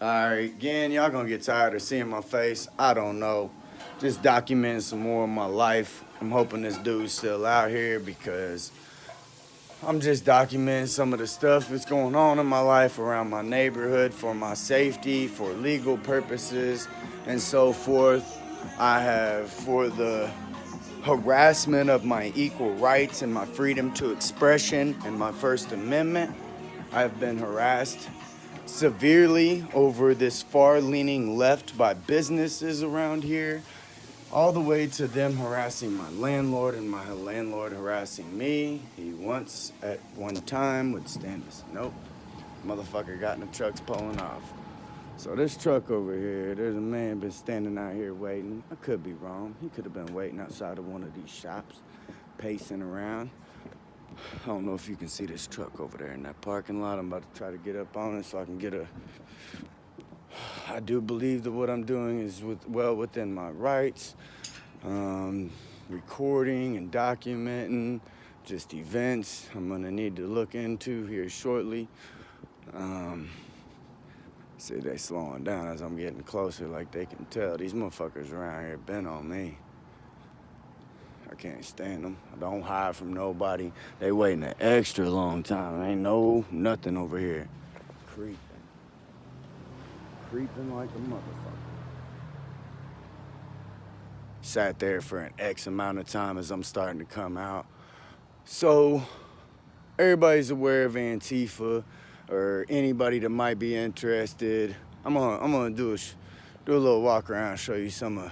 Alright, again, y'all gonna get tired of seeing my face. I don't know. Just documenting some more of my life. I'm hoping this dude's still out here because I'm just documenting some of the stuff that's going on in my life around my neighborhood for my safety, for legal purposes, and so forth. I have, for the harassment of my equal rights and my freedom to expression and my First Amendment, I've been harassed severely over this far-leaning left by businesses around here, all the way to them harassing my landlord and my landlord harassing me. He once, at one time, would stand us. Nope. Motherfucker got in the truck's pulling off. So this truck over here, there's a man been standing out here waiting. I could be wrong. He could have been waiting outside of one of these shops, pacing around. I don't know if you can see this truck over there in that parking lot. I'm about to try to get up on it so I can get a... I do believe that what I'm doing is well within my rights. Recording and documenting just events I'm gonna need to look into here shortly. See, they slowing down as I'm getting closer, like they can tell. These motherfuckers around here been on me. I can't stand them. I don't hide from nobody. They waiting an extra long time. Ain't nothing over here. Creeping like a motherfucker. Sat there for an X amount of time as I'm starting to come out. So, everybody's aware of Antifa, or anybody that might be interested. I'm gonna do a little walk around and show you some of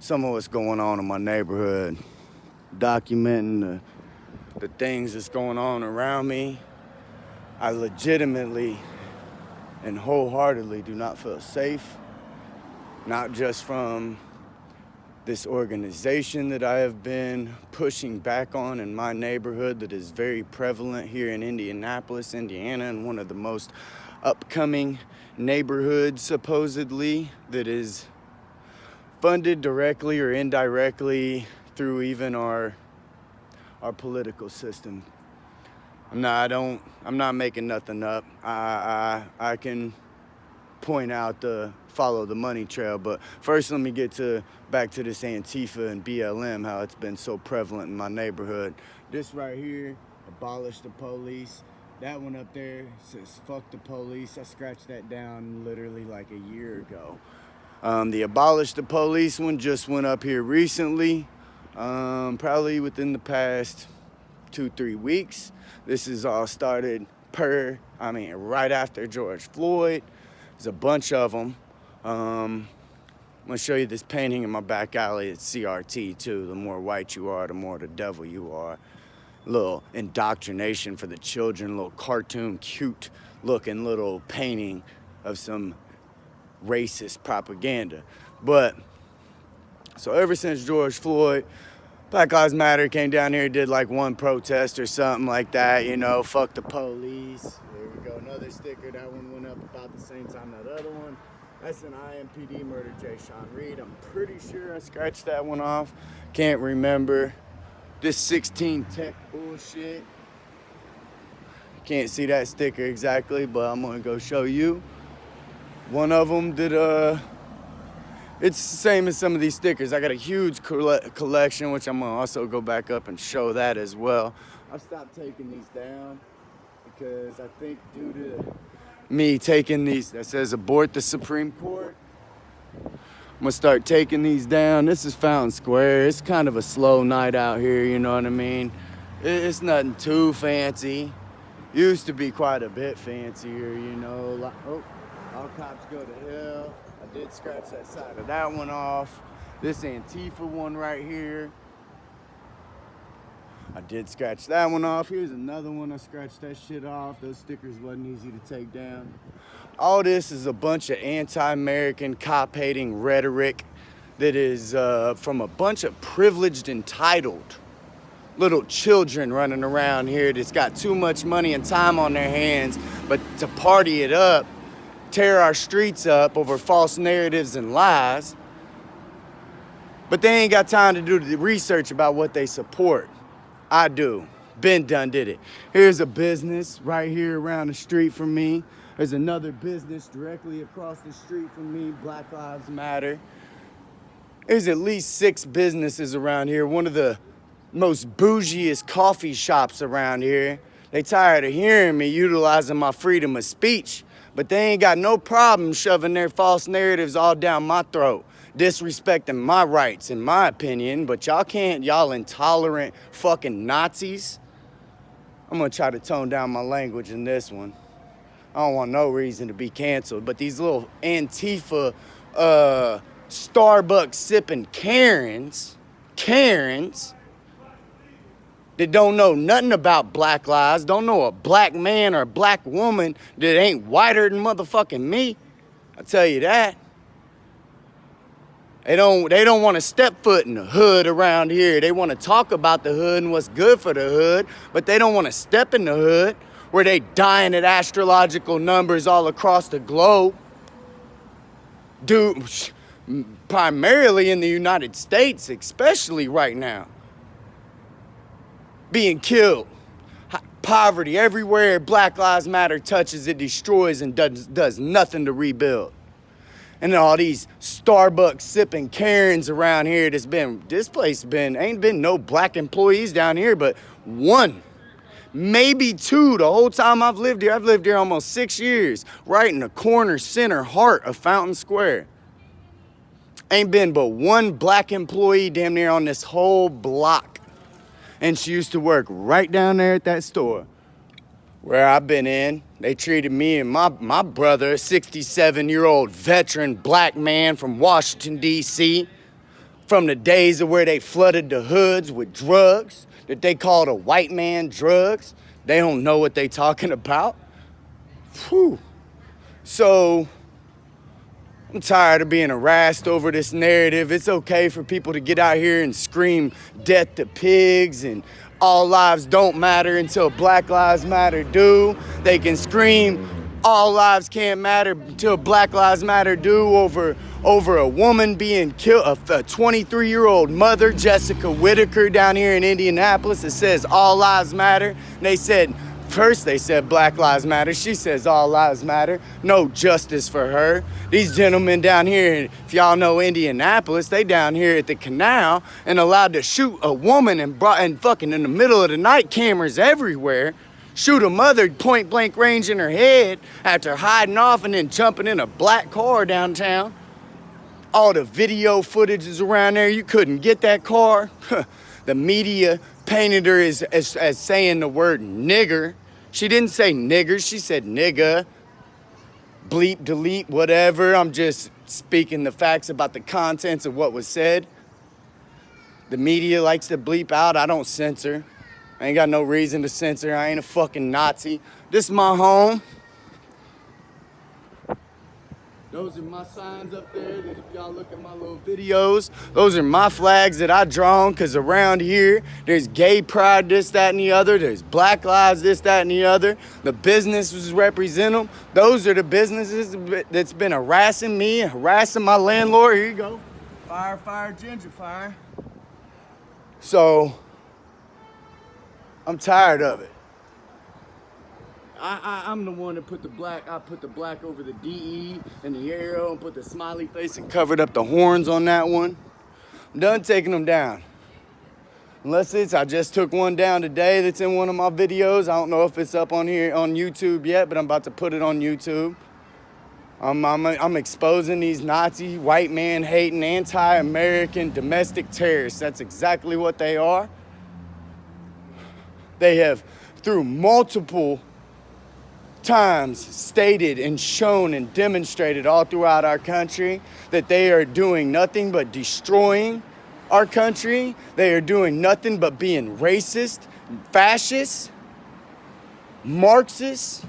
what's going on in my neighborhood, documenting the things that's going on around me. I legitimately and wholeheartedly do not feel safe, not just from this organization that I have been pushing back on in my neighborhood that is very prevalent here in Indianapolis, Indiana, and one of the most upcoming neighborhoods, supposedly, that is funded directly or indirectly through even our political system. I'm not making nothing up. I can point out the follow the money trail, but first let me get back to this Antifa and BLM, how it's been so prevalent in my neighborhood. This right here, abolish the police. That one up there says fuck the police. I scratched that down literally like a year ago. The abolish the police one just went up here recently, probably within the past 2-3 weeks. This is all started right after George Floyd. There's a bunch of them. I'm gonna show you this painting in my back alley. It's CRT too. The more white you are, the more the devil you are. Little indoctrination for the children, little cartoon, cute looking little painting of some racist propaganda. But, so ever since George Floyd, Black Lives Matter came down here and did like one protest or something like that, you know, fuck the police. There we go, another sticker. That one went up about the same time that other one. That's an IMPD murder, Jay Sean Reed. I'm pretty sure I scratched that one off. Can't remember. This 16 tech bullshit. Can't see that sticker exactly, but I'm gonna go show you. One of them did it's the same as some of these stickers. I got a huge collection, which I'm gonna also go back up and show that as well. I've stopped taking these down because I think due to me taking these, that says abort the Supreme Court, I'm gonna start taking these down. This is Fountain Square. It's kind of a slow night out here, you know what I mean? It's nothing too fancy. Used to be quite a bit fancier, you know. Like, oh, all cops go to hell. I did scratch that side of that one off. This Antifa one right here, I did scratch that one off. Here's another one. I scratched that shit off. Those stickers wasn't easy to take down. All this is a bunch of anti-American, cop-hating rhetoric that is from a bunch of privileged, entitled little children running around here that's got too much money and time on their hands, but to party it up, tear our streets up over false narratives and lies, but they ain't got time to do the research about what they support. I do. Been done did it. Here's a business right here around the street from me. There's another business directly across the street from me, Black Lives Matter. There's at least 6 businesses around here, one of the most bougiest coffee shops around here. They tired of hearing me utilizing my freedom of speech, but they ain't got no problem shoving their false narratives all down my throat, disrespecting my rights, in my opinion. But y'all can't, y'all intolerant fucking Nazis. I'm gonna try to tone down my language in this one. I don't want no reason to be canceled, but these little Antifa, Starbucks sipping Karens that don't know nothing about black lives, don't know a black man or a black woman that ain't whiter than motherfucking me. I'll tell you that. They don't want to step foot in the hood around here. They want to talk about the hood and what's good for the hood, but they don't want to step in the hood where they dying at astrological numbers all across the globe. Dude, primarily in the United States, especially right now. Being killed, poverty everywhere Black Lives Matter touches, it destroys and does nothing to rebuild. And all these Starbucks sipping Karens around here, this place ain't been no black employees down here, but 1, maybe 2 the whole time I've lived here. I've lived here almost 6 years, right in the corner center heart of Fountain Square. Ain't been but 1 black employee damn near on this whole block. And she used to work right down there at that store where I've been in. They treated me and my brother, a 67-year-old veteran black man from Washington, D.C., from the days of where they flooded the hoods with drugs that they called a white man drugs. They don't know what they talking about. Whew. So I'm tired of being harassed over this narrative. It's okay for people to get out here and scream death to pigs and all lives don't matter until Black Lives Matter do. They can scream all lives can't matter until Black Lives Matter do over a woman being killed, a 23-year-old mother, Jessica Whitaker, down here in Indianapolis, that says all lives matter. And First they said Black Lives Matter. She says all lives matter. No justice for her. These gentlemen down here, if y'all know Indianapolis, they down here at the canal and allowed to shoot a woman and fucking in the middle of the night, cameras everywhere. Shoot a mother point blank range in her head after hiding off and then jumping in a black car downtown. All the video footage is around there. You couldn't get that car. The media painted her as saying the word nigger. She didn't say nigger, she said nigga. Bleep, delete, whatever. I'm just speaking the facts about the contents of what was said. The media likes to bleep out. I don't censor. I ain't got no reason to censor. I ain't a fucking Nazi. This is my home. Those are my signs up there that if y'all look at my little videos, those are my flags that I drawn, because around here, there's gay pride, this, that, and the other. There's black lives, this, that, and the other. The businesses represent them. Those are the businesses that's been harassing me, harassing my landlord. Here you go. Fire, ginger fire. So, I'm tired of it. I'm the one that put the black, I put the black over the DE and the arrow and put the smiley face and covered up the horns on that one. I'm done taking them down. Unless I just took one down today that's in one of my videos. I don't know if it's up on here on YouTube yet, but I'm about to put it on YouTube. I'm exposing these Nazi, white man hating, anti-American domestic terrorists. That's exactly what they are. They have, through multiple times, stated and shown and demonstrated all throughout our country that they are doing nothing but destroying our country. They are doing nothing but being racist, fascist, Marxist,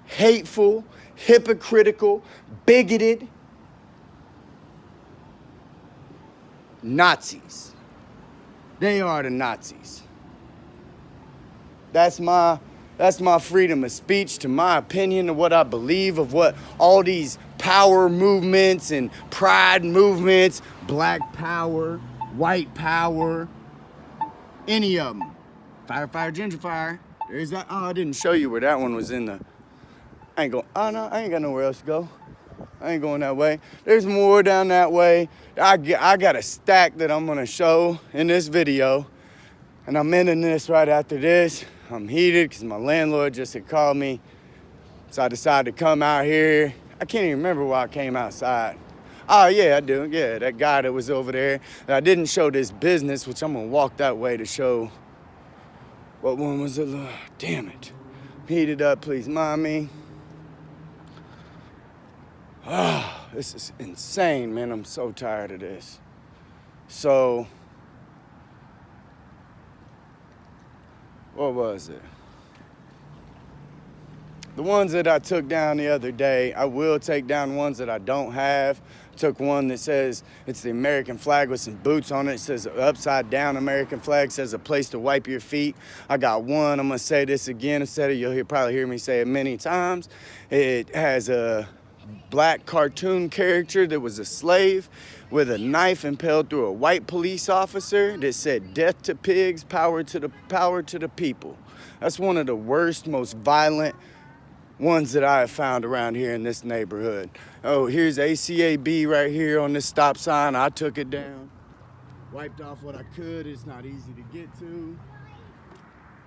hateful, hypocritical, bigoted Nazis. They are the Nazis. That's my freedom of speech, to my opinion, of what I believe, of what all these power movements and pride movements, black power, white power, any of them. Fire, ginger fire. There's that. Oh, I didn't show you where that one was in the. I ain't going. Oh no, I ain't got nowhere else to go. I ain't going that way. There's more down that way. I got a stack that I'm gonna show in this video, and I'm ending this right after this. I'm heated because my landlord just had called me, so I decided to come out here. I can't even remember why I came outside. Oh yeah, I do. Yeah, that guy that was over there. And I didn't show this business, which I'm gonna walk that way to show. What one was it? Damn it. Heated up, please mind me. Ah, this is insane, man. I'm so tired of this. So, what was it? The ones that I took down the other day, I will take down ones that I don't have. Took one that says it's the American flag with some boots on it. It says upside down American flag, says a place to wipe your feet. I got one, I'm gonna say this again instead of you'll probably hear me say it many times. It has a black cartoon character that was a slave with a knife impaled through a white police officer that said death to pigs, power to the people. That's one of the worst, most violent ones that I have found around here in this neighborhood. Oh, here's ACAB right here on this stop sign. I took it down, wiped off what I could. It's not easy to get to.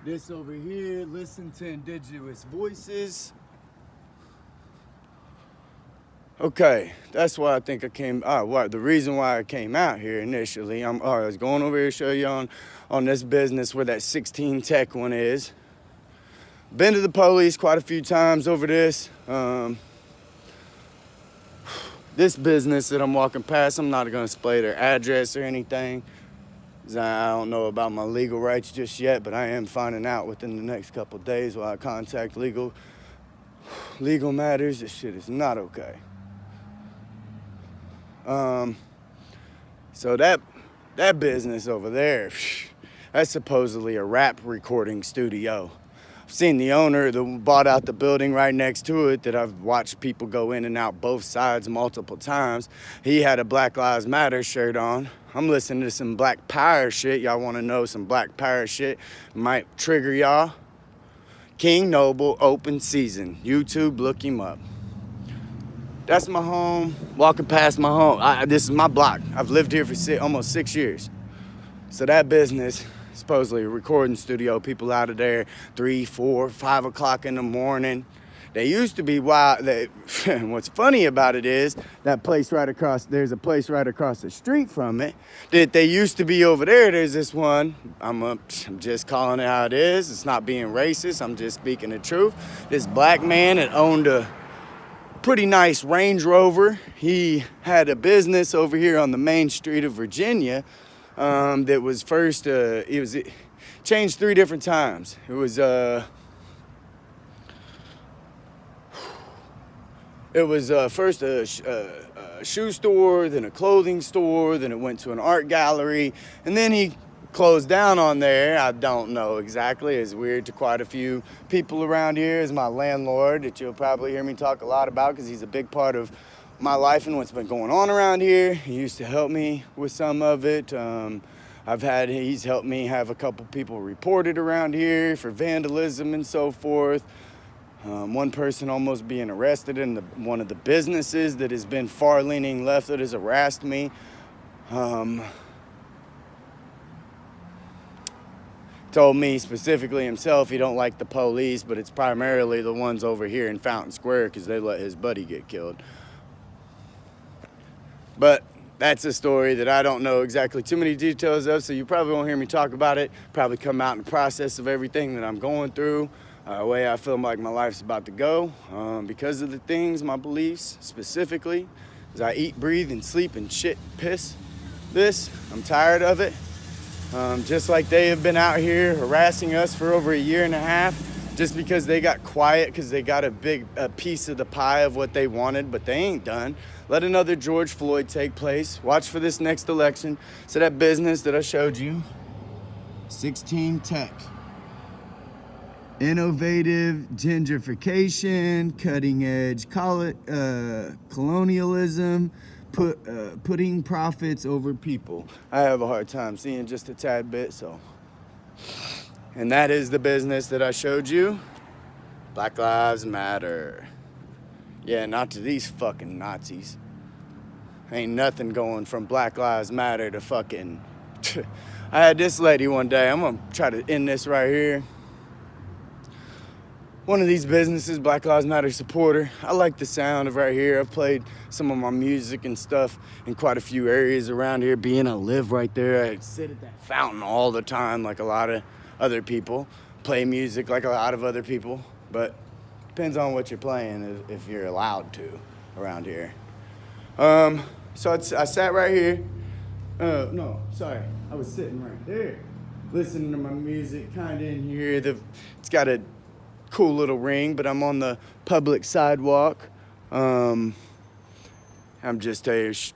This over here, listen to indigenous voices. Okay, that's why I think I came. The reason why I came out here initially, I was going over here to show you on this business where that 16 Tech one is. Been to the police quite a few times over this. This business that I'm walking past, I'm not gonna display their address or anything, 'cause I don't know about my legal rights just yet, but I am finding out within the next couple days while I contact legal matters. This shit is not okay. So that business over there, that's supposedly a rap recording studio. I've seen the owner that bought out the building right next to it that I've watched people go in and out both sides multiple times. He had a Black Lives Matter shirt on. I'm listening to some Black Power shit. Y'all want to know some Black Power shit? Might trigger y'all. King Noble, open season. YouTube, look him up. That's my home. Walking past my home. This is my block. I've lived here for almost 6 years. So that business, supposedly a recording studio, people out of there 3, 4, 5 o'clock in the morning. They used to be wild. What's funny about it is that place right across, there's a place right across the street from it that they used to be over there. There's this one. I'm just calling it how it is. It's not being racist. I'm just speaking the truth. This black man that owned a pretty nice Range Rover. He had a business over here on the main street of Virginia that was first, it changed 3 different times. It was first a shoe store, then a clothing store, then it went to an art gallery, and then he closed down on there. I don't know exactly. It's weird to quite a few people around here. Is my landlord that you'll probably hear me talk a lot about because he's a big part of my life and what's been going on around here. He used to help me with some of it. He's helped me have a couple people reported around here for vandalism and so forth. One person almost being arrested in one of the businesses that has been far-leaning left that has harassed me. Told me specifically himself he don't like the police, but it's primarily the ones over here in Fountain Square because they let his buddy get killed. But that's a story that I don't know exactly too many details of, so you probably won't hear me talk about it. Probably come out in the process of everything that I'm going through, the way I feel like my life's about to go, because of the things, my beliefs specifically, as I eat, breathe, and sleep and shit, piss this. I'm tired of it. Just like they have been out here harassing us for over 1.5 years just because they got quiet because they got a piece of the pie of what they wanted, but they ain't done. Let another George Floyd take place. Watch for this next election. So that business that I showed you, 16 Tech. Innovative gentrification, cutting edge colonialism, putting profits over people. I have a hard time seeing just a tad bit, so And that is the business that I showed you. Black Lives Matter. Yeah, not to these fucking Nazis. Ain't nothing going from Black Lives Matter to fucking... I had this lady one day, I'm gonna try to end this right here. One of these businesses, Black Lives Matter supporter. I like the sound of right here. I've played some of my music and stuff in quite a few areas around here. Being I live right there, I sit at that fountain all the time like a lot of other people. Play music like a lot of other people. But depends on what you're playing if you're allowed to around here. So I sat right here. No, sorry. I was sitting right there listening to my music kind of in here. It's got a cool little ring, but I'm on the public sidewalk. I'm just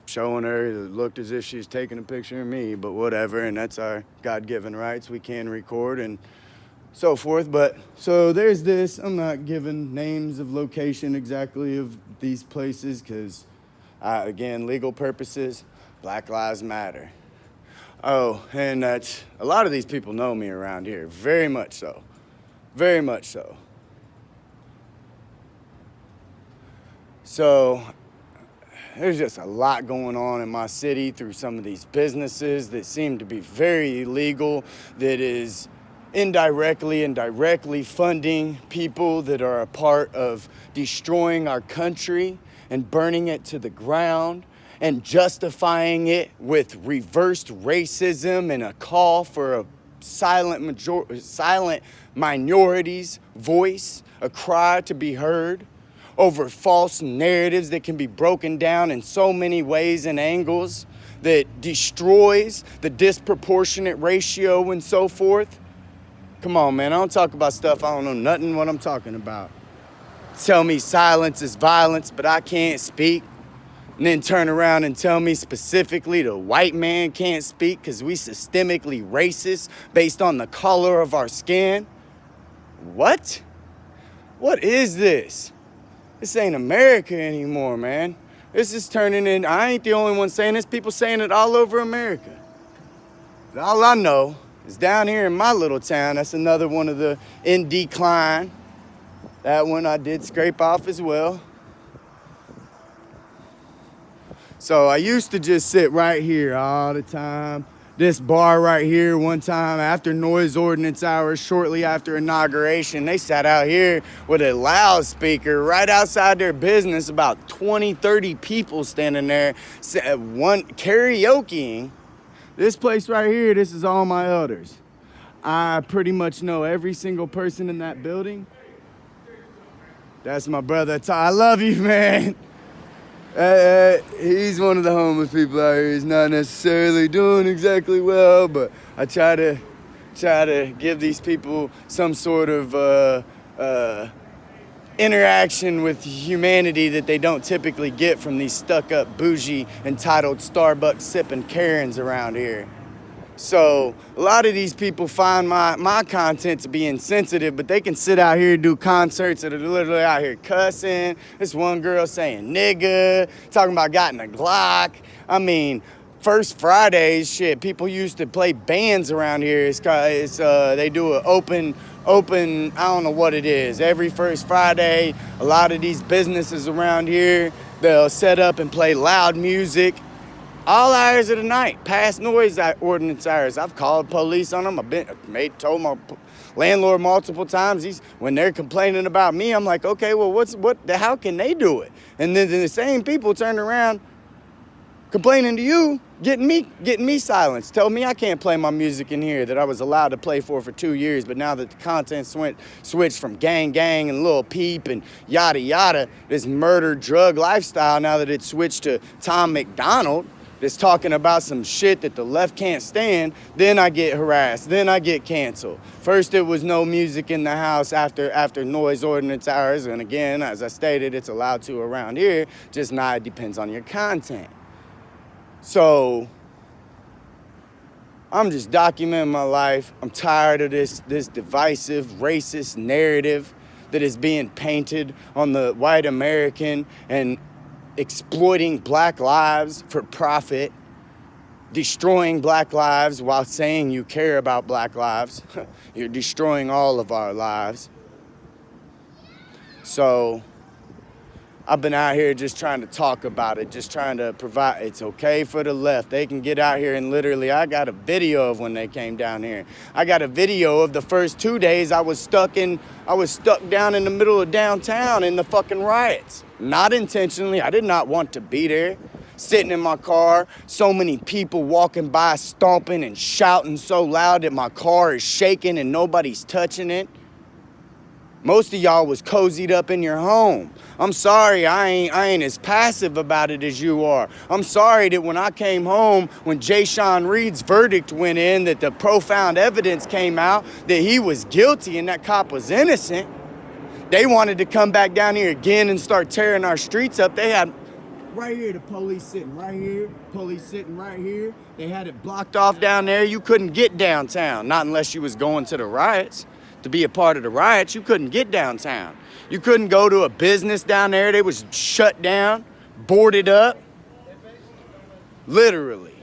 showing her. It looked as if she's taking a picture of me, but whatever, and that's our God-given rights. We can record and so forth, but so there's this. I'm not giving names of location exactly of these places because, again, legal purposes, Black Lives Matter. Oh, and that's, a lot of these people know me around here, very much so. Very much so. So there's just a lot going on in my city through some of these businesses that seem to be very illegal, that is indirectly and directly funding people that are a part of destroying our country and burning it to the ground and justifying it with reversed racism and a call for a silent minority's voice, a cry to be heard over false narratives that can be broken down in so many ways and angles that destroys the disproportionate ratio and so forth. Come on, man, I don't talk about stuff I don't know nothing what I'm talking about. Tell me silence is violence, but I can't speak. And then turn around and tell me specifically the white man can't speak because we systemically racist based on the color of our skin. What? What is this? This ain't America anymore, man. This is turning in, I ain't the only one saying this, people saying it all over America. But all I know is down here in my little town, that's another one of the in decline. That one I did scrape off as well. So I used to just sit right here all the time. This bar right here one time after noise ordinance hours, shortly after inauguration, they sat out here with a loudspeaker right outside their business, about 20, 30 people standing there, one karaokeing. This place right here, this is all my elders. I pretty much know every single person in that building. That's my brother. I love you, man. He's one of the homeless people out here. He's not necessarily doing exactly well, but I try to give these people some sort of interaction with humanity that they don't typically get from these stuck-up, bougie, entitled Starbucks sipping Karens around here. So a lot of these people find my content to be insensitive, but they can sit out here and do concerts that are literally out here cussing. This one girl saying nigga, talking about got in a Glock. I mean, First Fridays, shit, people used to play bands around here. They do an open, I don't know what it is. Every first Friday, a lot of these businesses around here, they'll set up and play loud music. All hours of the night, past noise ordinance hours. I've called police on them. Told my landlord multiple times. When they're complaining about me, I'm like, okay, well, how can they do it? And then the same people turn around complaining to you, getting me silenced. Tell me I can't play my music in here that I was allowed to play for 2 years, but now that the content switched from gang and Lil Peep and yada yada, this murder drug lifestyle, now that it's switched to Tom McDonald, that's talking about some shit that the left can't stand, then I get harassed, then I get canceled. First it was no music in the house after noise ordinance hours, and again, as I stated, it's allowed to around here, just now it depends on your content. So, I'm just documenting my life. I'm tired of this divisive, racist narrative that is being painted on the white American and exploiting black lives for profit. destroying black lives while saying you care about black lives. You're destroying all of our lives. So I've been out here just trying to talk about it, just trying to provide. It's okay for the left. They can get out here and literally, I got a video of when they came down here. I got a video of the first 2 days I was stuck down in the middle of downtown in the fucking riots. Not intentionally. I did not want to be there. Sitting in my car, so many people walking by, stomping and shouting so loud that my car is shaking and nobody's touching it. Most of y'all was cozied up in your home. I'm sorry, I ain't as passive about it as you are. I'm sorry that when I came home, when Jay Sean Reed's verdict went in, that the profound evidence came out that he was guilty and that cop was innocent. They wanted to come back down here again and start tearing our streets up. They had right here, the police sitting right here, police sitting right here. They had it blocked off down there. You couldn't get downtown, not unless you was going to the riots. To be a part of the riots, you couldn't get downtown. You couldn't go to a business down there. They was shut down, boarded up, literally.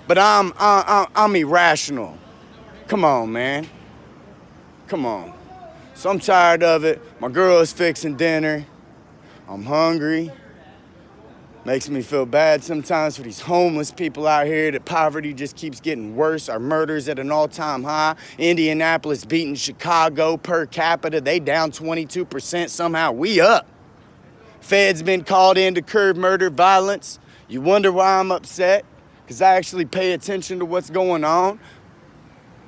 But I'm irrational. Come on, man. Come on. So I'm tired of it. My girl is fixing dinner. I'm hungry. Makes me feel bad sometimes for these homeless people out here. The poverty just keeps getting worse. Our murders at an all-time high. Indianapolis beating Chicago per capita. They down 22%. Somehow we up. Feds been called in to curb murder violence. You wonder why I'm upset? Because I actually pay attention to what's going on.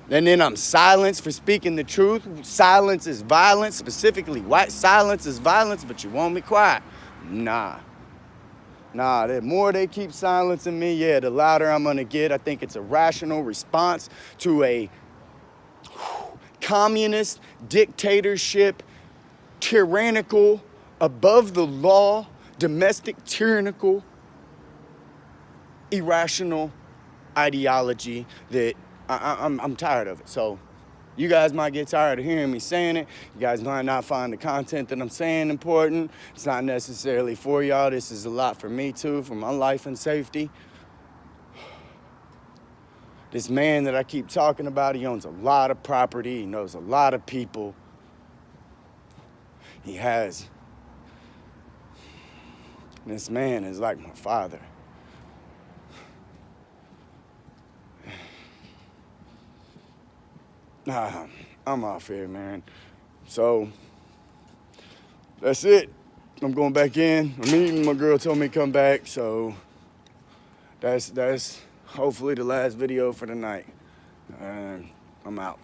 And then I'm silenced for speaking the truth. Silence is violence. Specifically, white silence is violence, but you want me quiet. Nah, the more they keep silencing me, yeah, the louder I'm gonna get. I think it's a rational response to a communist dictatorship, tyrannical, above the law, domestic, tyrannical, irrational ideology that I'm tired of it. So you guys might get tired of hearing me saying it. You guys might not find the content that I'm saying important. It's not necessarily for y'all. This is a lot for me too, for my life and safety. This man that I keep talking about, he owns a lot of property. He knows a lot of people. This man is like my father. Nah, I'm off here, man. So, that's it. I'm going back in. I'm eating. My girl told me to come back, so that's hopefully the last video for the night. I'm out.